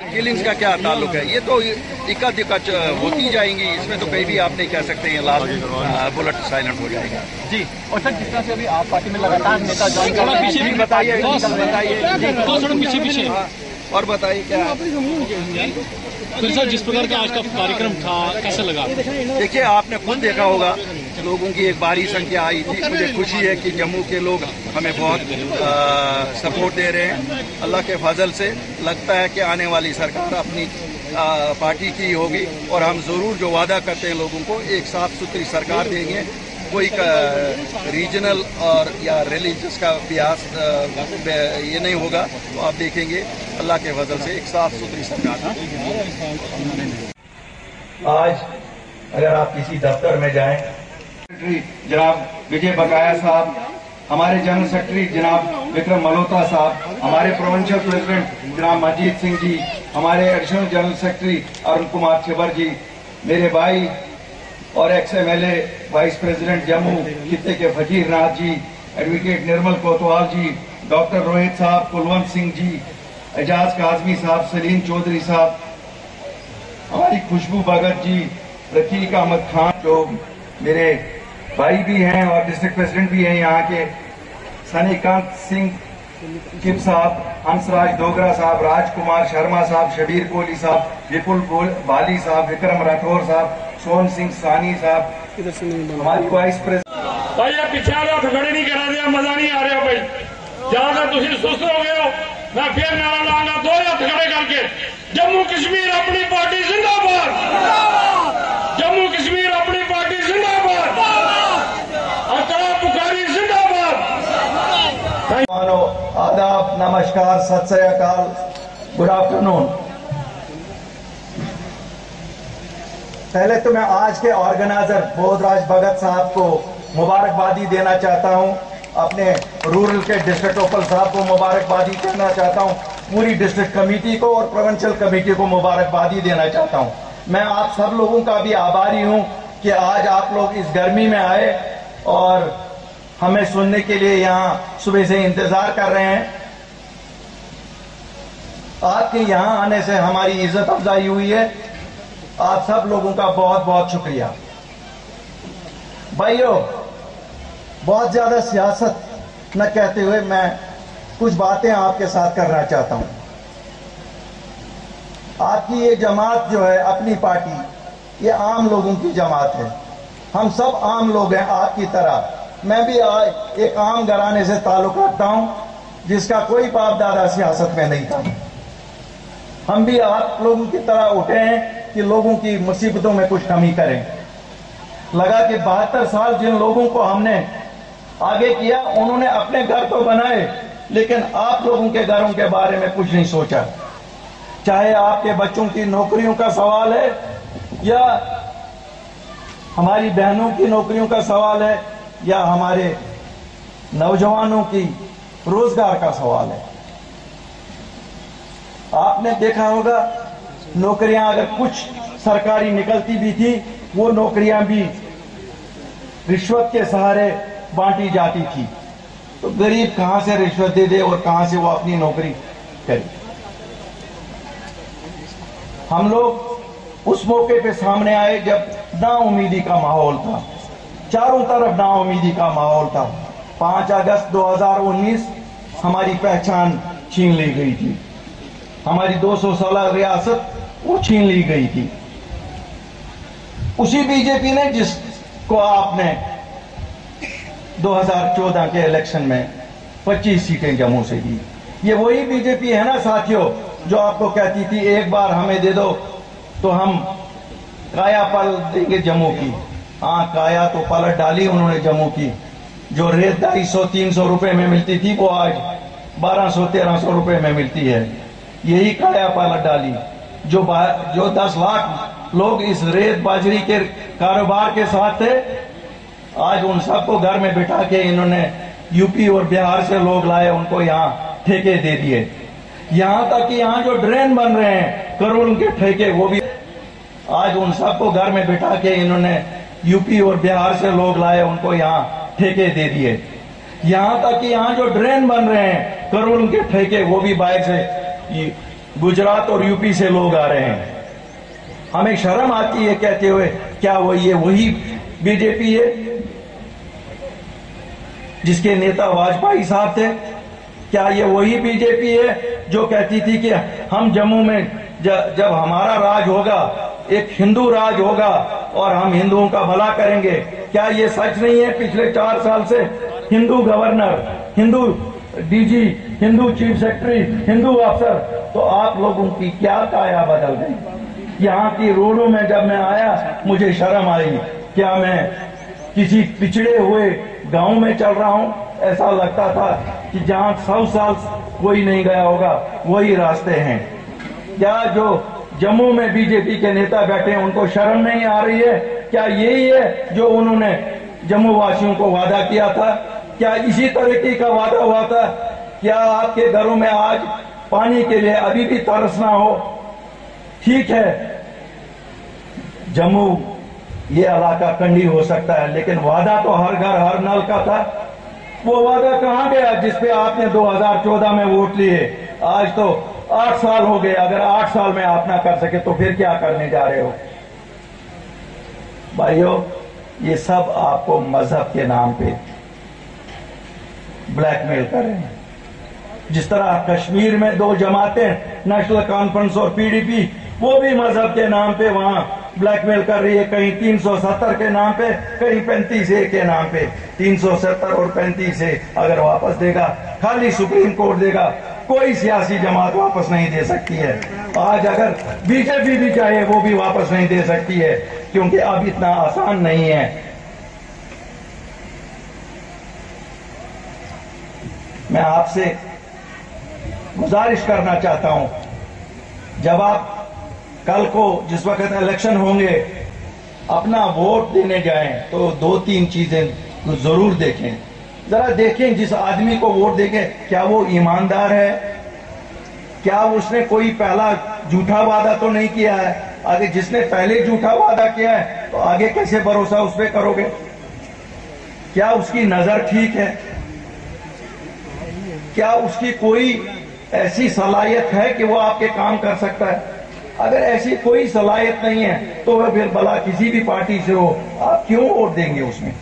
Killings का क्या ताल्लुक है? ये तो इक्का दिक्का होती जाएंगी, इसमें तो कहीं भी आप नहीं कह सकते हैं लास्ट बुलेट साइलेंट हो जाएगा। जी। और सर, जिस तरह से अभी आप पार्टी में लगातार नेता ज्वाइन कर रहे हैं, पीछे भी बताइए, थोड़ा पीछे और बताइए क्या। फिर सर, जिस प्रकार का आज का कार्यक्रम था, कैसा लगा? देखिए, आपने खुद देखा होगा लोगों की एक भारी संख्या आई थी। मुझे खुशी है कि जम्मू के लोग हमें बहुत सपोर्ट दे रहे हैं। अल्लाह के फजल से लगता है कि आने वाली सरकार अपनी पार्टी की होगी और हम ज़रूर जो वादा करते हैं लोगों को, एक साफ सुथरी सरकार देंगे। कोई रीजनल और या रिलीजियस का बियास ये नहीं होगा। तो आप देखेंगे अल्लाह के फजल से एक साफ सुथरी सरकार। आज अगर आप किसी दफ्तर में जाएं, जनाब विजय बकाया साहब, हमारे जनरल सेक्रेटरी जनाब विक्रम मल्होत्रा साहब, हमारे प्रोविंशियल प्रेसिडेंट जनाब मजीद सिंह जी, हमारे additional general secretary Arun Kumar Chhibber ji, मेरे भाई और ex MLA vice president Jammu खित्ते के फकीर नाथ जी, एडवोकेट निर्मल कोतवाल जी, डॉक्टर रोहित साहब, कुलवंत सिंह जी, एजाज काजमी साहब, सलीम चौधरी साहब, हमारी खुशबू भगत जी, रफीक अहमद खान जो मेरे भाई भी हैं और डिस्ट्रिक्ट प्रेसिडेंट भी हैं यहाँ के, सनीकांत सिंह चिप साहब, हंसराज डोगरा साहब, राजकुमार शर्मा साहब, शबीर कोहली साहब, विपुल बाली साहब, विक्रम राठौर साहब, सोन सिंह सानी साहब, हमारी वाइस प्रेसिडेंट। भाई ये पिछले हथ खड़े नहीं करा दिया, मजा नहीं आ रहा भाई। ज्यादा तुम सुस्त हो गए हो, मैं फिर नारा लाऊंगा, दो हथ खड़े करके, जम्मू कश्मीर अपनी पार्टी जिंदाबाद, जम्मू कश्मीर अपनी पार्टी जिंदाबाद, अल्ताफ बुखारी जिंदाबाद। आदाब, नमस्कार, सत श्री अकाल, गुड आफ्टरनून। पहले तो मैं आज के ऑर्गेनाइजर बोधराज भगत साहब को मुबारकबादी देना चाहता हूं, अपने रूरल के डिस्ट्रिक्ट ओपल साहब को मुबारकबादी देना चाहता हूं, पूरी डिस्ट्रिक्ट कमेटी को और प्रोविंशियल कमेटी को मुबारकबादी देना चाहता हूं। मैं आप सब लोगों का भी आभारी हूं कि आज आप लोग इस गर्मी में आए और हमें सुनने के लिए यहां सुबह से इंतजार कर रहे हैं। आपके यहां आने से हमारी इज्जत अफजाई हुई है। आप सब लोगों का बहुत बहुत शुक्रिया। भाइयों, बहुत ज्यादा सियासत न कहते हुए मैं कुछ बातें आपके साथ करना चाहता हूं। आपकी ये जमात जो है, अपनी पार्टी, ये आम लोगों की जमात है। हम सब आम लोग हैं आपकी तरह। मैं भी एक आम घराने से ताल्लुक रखता हूं जिसका कोई बाप दादा सियासत में नहीं था। हम भी आप लोगों की तरह उठे हैं कि लोगों की मुसीबतों में कुछ कमी करें। लगा कि 72 साल जिन लोगों को हमने आगे किया, उन्होंने अपने घर तो बनाए, लेकिन आप लोगों के घरों के बारे में कुछ नहीं सोचा। चाहे आपके बच्चों की नौकरियों का सवाल है या हमारी बहनों की नौकरियों का सवाल है या हमारे नौजवानों की रोजगार का सवाल है। आपने देखा होगा, नौकरियां अगर कुछ सरकारी निकलती भी थी, वो नौकरियां भी रिश्वत के सहारे बांटी जाती थी। तो गरीब कहां से रिश्वत दे दे और कहां से वो अपनी नौकरी करे। हम लोग उस मौके पे सामने आए जब नाउमीदी का माहौल था, चारों तरफ नाउमीदी का माहौल था। 5 अगस्त 2019 हमारी पहचान छीन ली गई थी, हमारी 216 रियासत वो छीन ली गई थी। उसी बीजेपी ने जिसको आपने 2014 के इलेक्शन में 25 सीटें जम्मू से दी, ये वही बीजेपी है ना साथियों, जो आपको कहती थी एक बार हमें दे दो तो हम काया पलट देंगे जम्मू की। हाँ, काया तो पलट डाली उन्होंने जम्मू की। जो रेत 250-300 रुपए में मिलती थी, वो आज 1200-1300 रुपए में मिलती है। यही काया पलट डाली। जो 10 लाख लोग इस रेत बाजरी के कारोबार के साथ थे, आज उन सबको घर में बिठा के इन्होंने यूपी और बिहार से लोग लाए, उनको यहाँ ठेके दे दिए। यहाँ तक कि यहाँ जो ड्रेन बन रहे हैं करोड़ों के ठेके, वो भी आज उन सबको घर में बिठा के इन्होंने यूपी और बिहार से लोग लाए, उनको यहाँ ठेके दे दिए। यहाँ तक कि यहाँ जो ड्रेन बन रहे हैं करोड़ों के ठेके, वो भी बाहर से गुजरात और यूपी से लोग आ रहे हैं। हमें शर्म आती है कहते हुए, क्या वही बीजेपी है जिसके नेता वाजपेयी साहब थे? क्या ये वही बीजेपी है जो कहती थी कि हम जम्मू में जब हमारा राज होगा, एक हिंदू राज होगा और हम हिंदुओं का भला करेंगे? क्या ये सच नहीं है? पिछले 4 साल से Hindu governor, Hindu DG, Hindu chief secretary, Hindu अफसर, तो आप लोगों की क्या काया बदल गई? यहाँ की रोडों में जब मैं आया मुझे शर्म आई। क्या मैं किसी पिछड़े हुए गांव में चल रहा हूं? ऐसा लगता था कि जहां 100 साल कोई नहीं गया होगा वही रास्ते हैं। क्या जो जम्मू में बीजेपी के नेता बैठे हैं उनको शर्म नहीं आ रही है? क्या यही है जो उन्होंने जम्मू वासियों को वादा किया था? क्या इसी तरीके का वादा हुआ था? क्या आपके घरों में आज पानी के लिए अभी भी तरसना हो? ठीक है, जम्मू ये इलाका कंडी हो सकता है, लेकिन वादा तो हर घर हर नल का था। वो वादा कहां गया जिसपे आपने 2014 में वोट लिए? आज तो 8 साल हो गए। अगर 8 साल में आप ना कर सके तो फिर क्या करने जा रहे हो? भाइयों, ये सब आपको मजहब के नाम पे ब्लैकमेल कर रहे हैं। जिस तरह कश्मीर में 2 जमातें, नेशनल कॉन्फ्रेंस और पीडीपी, वो भी मजहब के नाम पे वहां ब्लैकमेल कर रही है। कहीं 370 के नाम पे, कहीं 35A के नाम पे। 370 और 35A अगर वापस देगा, खाली सुप्रीम कोर्ट देगा, कोई सियासी जमात वापस नहीं दे सकती है। आज अगर बीजेपी भी चाहे वो भी वापस नहीं दे सकती है, क्योंकि अब इतना आसान नहीं है। मैं आपसे गुजारिश करना चाहता हूं, जब आप कल को जिस वक्त इलेक्शन होंगे अपना वोट देने जाएं तो 2-3 चीजें जरूर देखें। जरा देखें जिस आदमी को वोट देंगे क्या वो ईमानदार है, क्या उसने कोई पहला झूठा वादा तो नहीं किया है। आगे जिसने पहले झूठा वादा किया है तो आगे कैसे भरोसा उस पर करोगे? क्या उसकी नजर ठीक है? क्या उसकी कोई ऐसी सलाहियत है कि वो आपके काम कर सकता है? अगर ऐसी कोई सलाहियत नहीं है तो वह फिर भला किसी भी पार्टी से हो, आप क्यों वोट देंगे उसमें?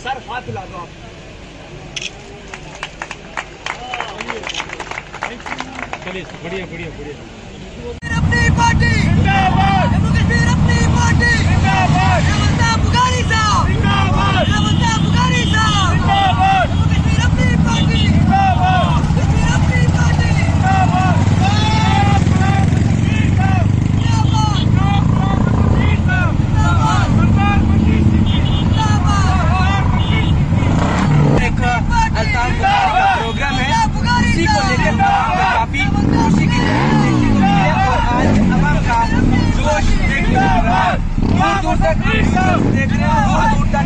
सर हाथ ला दो आप। चलिए, बढ़िया बढ़िया बढ़िया। अपनी पार्टी जिंदाबाद, जम्मू कश्मीर अपनी पार्टी जिंदाबाद, बुखारी साहब जिंदाबाद, बुखारी साहब जिंदाबाद, जम्मू कश्मीर अपनी पार्टी जिंदाबाद, कश्मीर अपनी पार्टी जिंदाबाद, अल्ताफ का प्रोग्राम है, इसी को लेकर काफी खुशी की है और आज अवाम का जोश देखने को मिल रहा है। दूर दूर तक देख रहे हैं, दूर दूर तक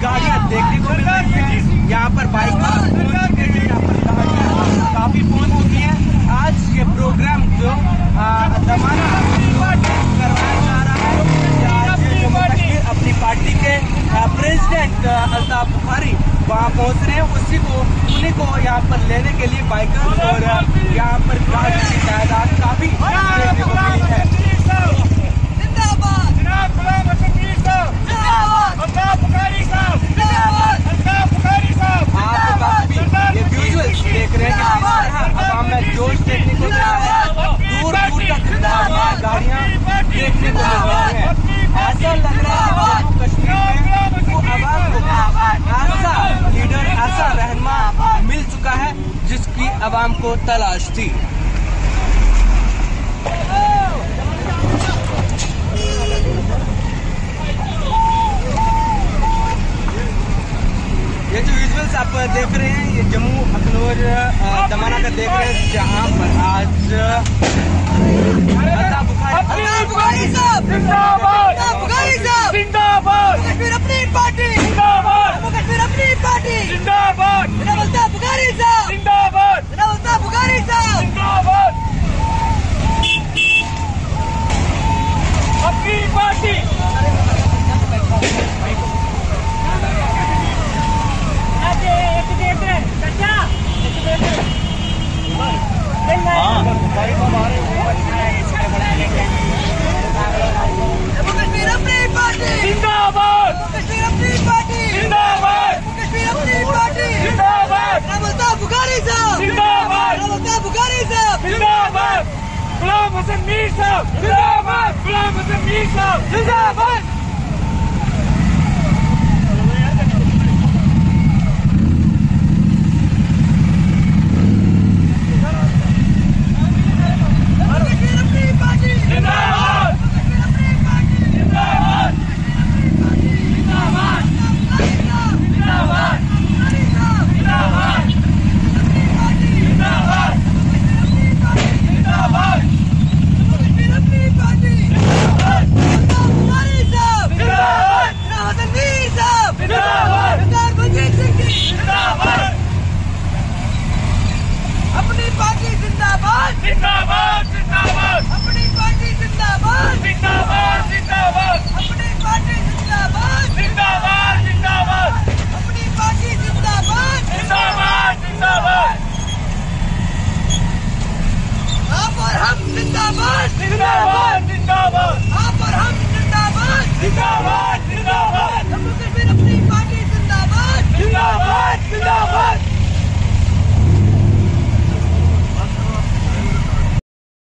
गाड़ियां देखने को मिल रही है। यहाँ पर बाइक यहाँ पर गाड़ियां काफी पहुंच चुकी हैं। आज ये प्रोग्राम जो दमाना करवाया जा रहा है, आज जम्मू कश्मीर अपनी पार्टी के प्रेसिडेंट अल्ताफ बुखारी वहाँ पहुँच रहे हैं। उन्हीं को यहाँ पर लेने के लिए बाइकर्स और यहाँ पर गाड़ियों की तादाद काफी देखने को मिली है। आप ये विजुअल्स देख रहे हैं कि किस तरह आवाम में जोश देखने को मिल रहा है। दूर दूर तक गाड़ियाँ देखने को मिल रही है। ऐसा लग रहा है जम्मू कश्मीर में आवाम को ऐसा लीडर, ऐसा रहनुमा मिल चुका है जिसकी आवाम को तलाश थी। ये जो विजुअल्स आप देख रहे हैं ये जम्मू अखनूर दमाना का देख रहे हैं, जहां पर आज अल्ताफ बुखारी साहब जिंदाबाद, बुखारी साहब जिंदाबाद, कश्मीर अपनी पार्टी जिंदाबाद, कश्मीर अपनी पार्टी जिंदाबाद, अल्ताफ बुखारी साहब जिंदाबाद, अल्ताफ बुखारी साहब जिंदाबाद, अपनी पार्टी। मीर साहब जिंदाबाद, गुलाम हसन मीर साहब जिंदाबाद। अपनी पार्टी जिंदाबाद जिंदाबाद जिंदाबाद, अपनी पार्टी जिंदाबाद जिंदाबाद जिंदाबाद, अपनी पार्टी जिंदाबाद जिंदाबाद जिंदाबाद, अपनी पार्टी जिंदाबाद जिंदाबाद जिंदाबाद। आप और हम जिंदाबाद जिंदाबाद जिंदाबाद, आप और हम जिंदाबाद जिंदाबाद जिंदाबाद, जम्मू कश्मीर अपनी पार्टी जिंदाबाद जिंदाबाद जिंदाबाद।